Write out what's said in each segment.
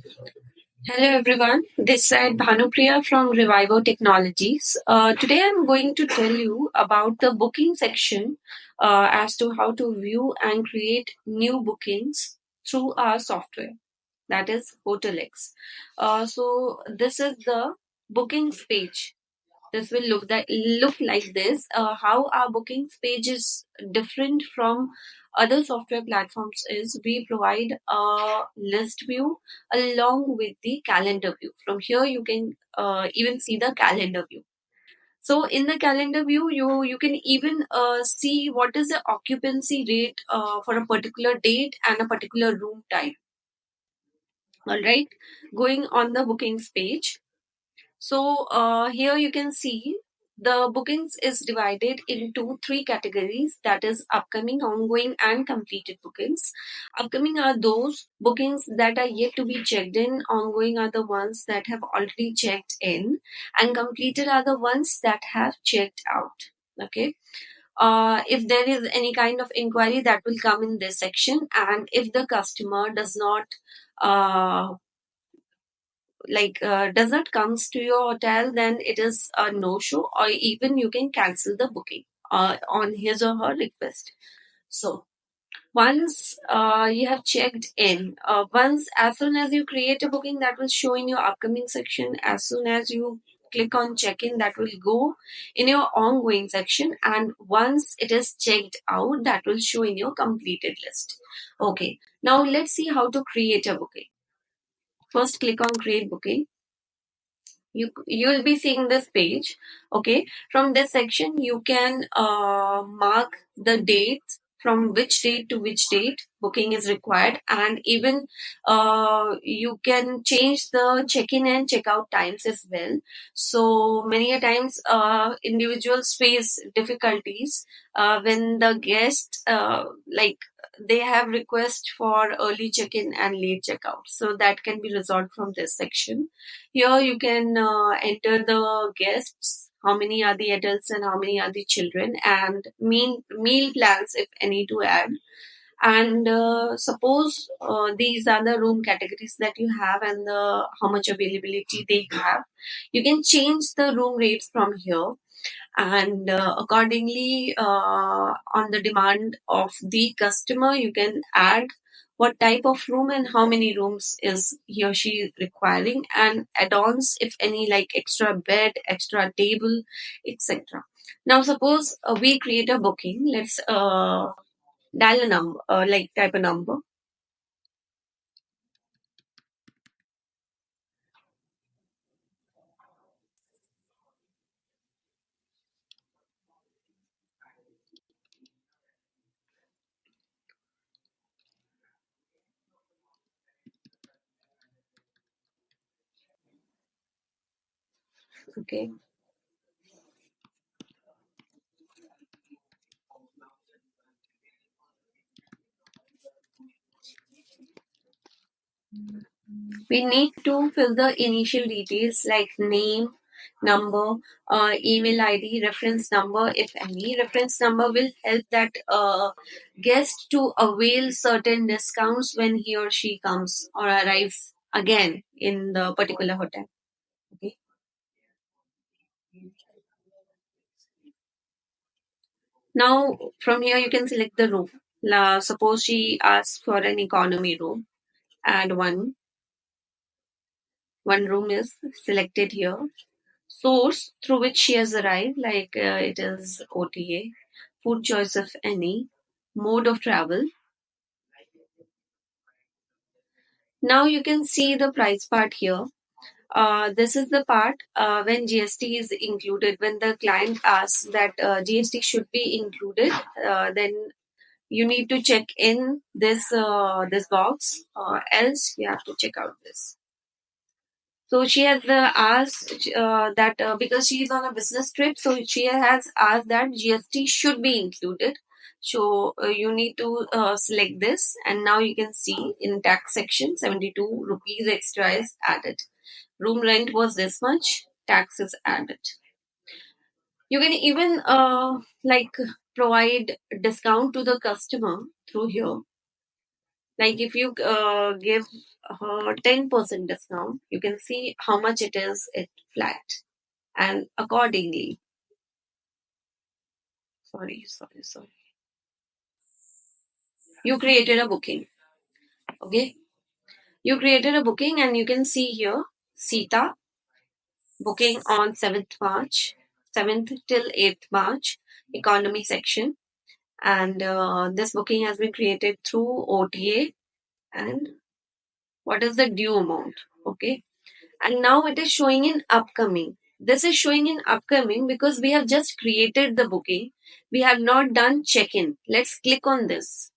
Hello everyone, this side Bhanupriya from Revivo Technologies. Today I'm going to tell you about the booking section as to how to view and create new bookings through our software, that is HotelX. So this is the bookings page. This will look like this. How our bookings page is different from other software platforms is we provide a list view along with the calendar view. From here, you can even see the calendar view. So in the calendar view, you can even see what is the occupancy rate for a particular date and a particular room type. All right, going on the bookings page. So here you can see the bookings is divided into three categories, that is upcoming, ongoing and completed bookings. Upcoming are those bookings that are yet to be checked in, ongoing are the ones that have already checked in, and completed are the ones that have checked out. Okay. If there is any kind of inquiry that will come in this section, and if the customer does not uh, does not comes to your hotel, then it is a no show, or even you can cancel the booking on his or her request. So once you have checked in, once as soon as you create a booking, that will show in your upcoming section. As soon as you click on check in, that will go in your ongoing section, and once it is checked out, that will show in your completed list. Okay, now let's see how to create a booking. First, click on create booking. You'll be seeing this page. Okay, from this section you can mark the dates, from which date to which date booking is required, and even you can change the check-in and check-out times as well. So many a times individuals face difficulties when the guest they have request for early check-in and late check-out, so that can be resolved from this section. Here you can enter the guests, how many are the adults and how many are the children, and meal plans if any to add. And suppose these are the room categories that you have and the how much availability they have. You can change the room rates from here, and accordingly on the demand of the customer you can add what type of room and how many rooms is he or she requiring, and add-ons if any, like extra bed, extra table, etc. Now suppose we create a booking. Let's dial a number, type a number. Okay, we need to fill the initial details like name, number, email ID, reference number, if any. Reference number will help that guest to avail certain discounts when he or she comes or arrives again in the particular hotel. Okay. Now, from here, you can select the room. Suppose she asks for an economy room. Add one. One room is selected here. Source through which she has arrived, it is OTA, food choice if any, mode of travel. Now you can see the price part here. This is the part when GST is included. When the client asks that GST should be included, then you need to check in this box, else you have to check out this. So she has asked that because she is on a business trip, so she has asked that GST should be included. So you need to select this, and now you can see in tax section 72 rupees extra is added. Room rent was this much, tax is added. You can even provide discount to the customer through here. Like if you give her 10% discount, you can see how much it is, it flat. And accordingly, sorry. You created a booking. Okay. You created a booking and you can see here, Sita, booking on 7th March, 7th till 8th March, economy section. And this booking has been created through OTA. And what is the due amount? Okay. And now it is showing in upcoming. This is showing in upcoming because we have just created the booking. We have not done check-in. Let's click on this.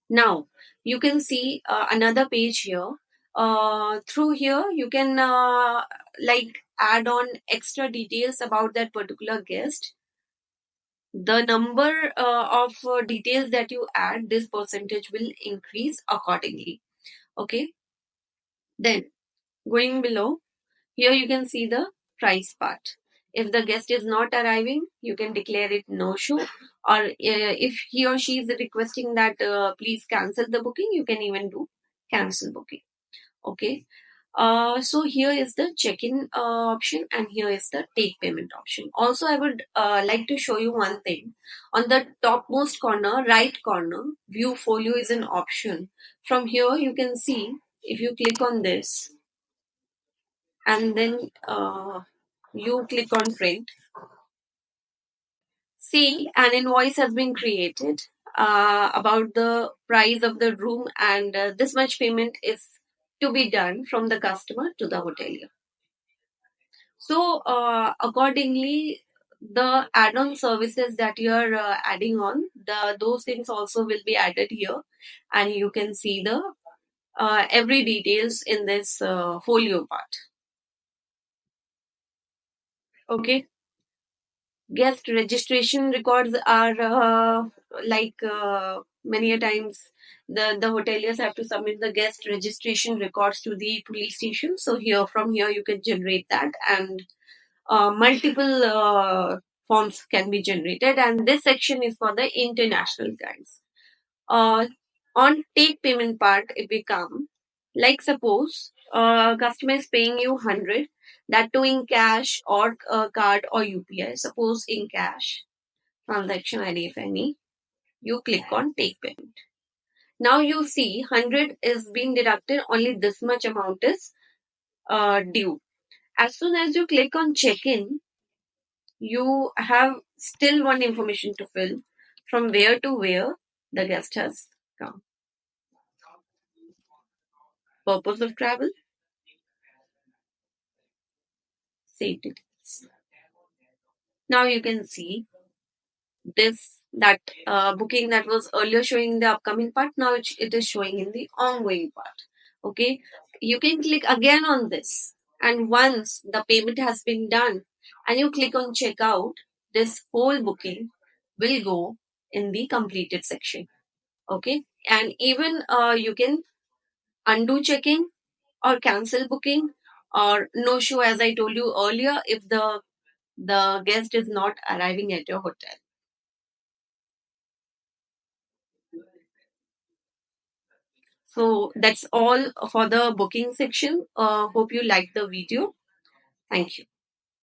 Now you can see another page here. Through here you can like add on extra details about that particular guest. The number of details that you add, this percentage will increase accordingly. Okay. Then going below, here you can see the price part. If the guest is not arriving, you can declare it no show. Or if he or she is requesting that please cancel the booking, you can even do cancel booking. Okay. So here is the check-in option and here is the take payment option. Also, I would like to show you one thing. On the topmost corner, right corner, view folio is an option. From here, you can see if you click on this and then you click on print. See, an invoice has been created about the price of the room, and this much payment is to be done from the customer to the hotelier. So, accordingly, the add-on services that you are adding on, those things also will be added here, and you can see the every details in this folio part. Okay. Guest registration records are many a times the hoteliers have to submit the guest registration records to the police station. So here from here you can generate that, and multiple forms can be generated. And this section is for the international clients. Uh, on take payment part, if we come, like suppose customer is paying you 100, that too in cash or card or UPI. Suppose in cash, transaction ID if any, you click on take payment. Now you see 100 is being deducted, only this much amount is due. As soon as you click on check in, you have still one information to fill, from where to where the guest has come. Purpose of travel, safety tips. Now you can see this that booking that was earlier showing in the upcoming part, now it is showing in the ongoing part. Okay, you can click again on this, and once the payment has been done and you click on checkout, this whole booking will go in the completed section. Okay, and even you can undo checking or cancel booking or no show, as I told you earlier, if the guest is not arriving at your hotel. So that's all for the booking section. Hope you liked the video. Thank you.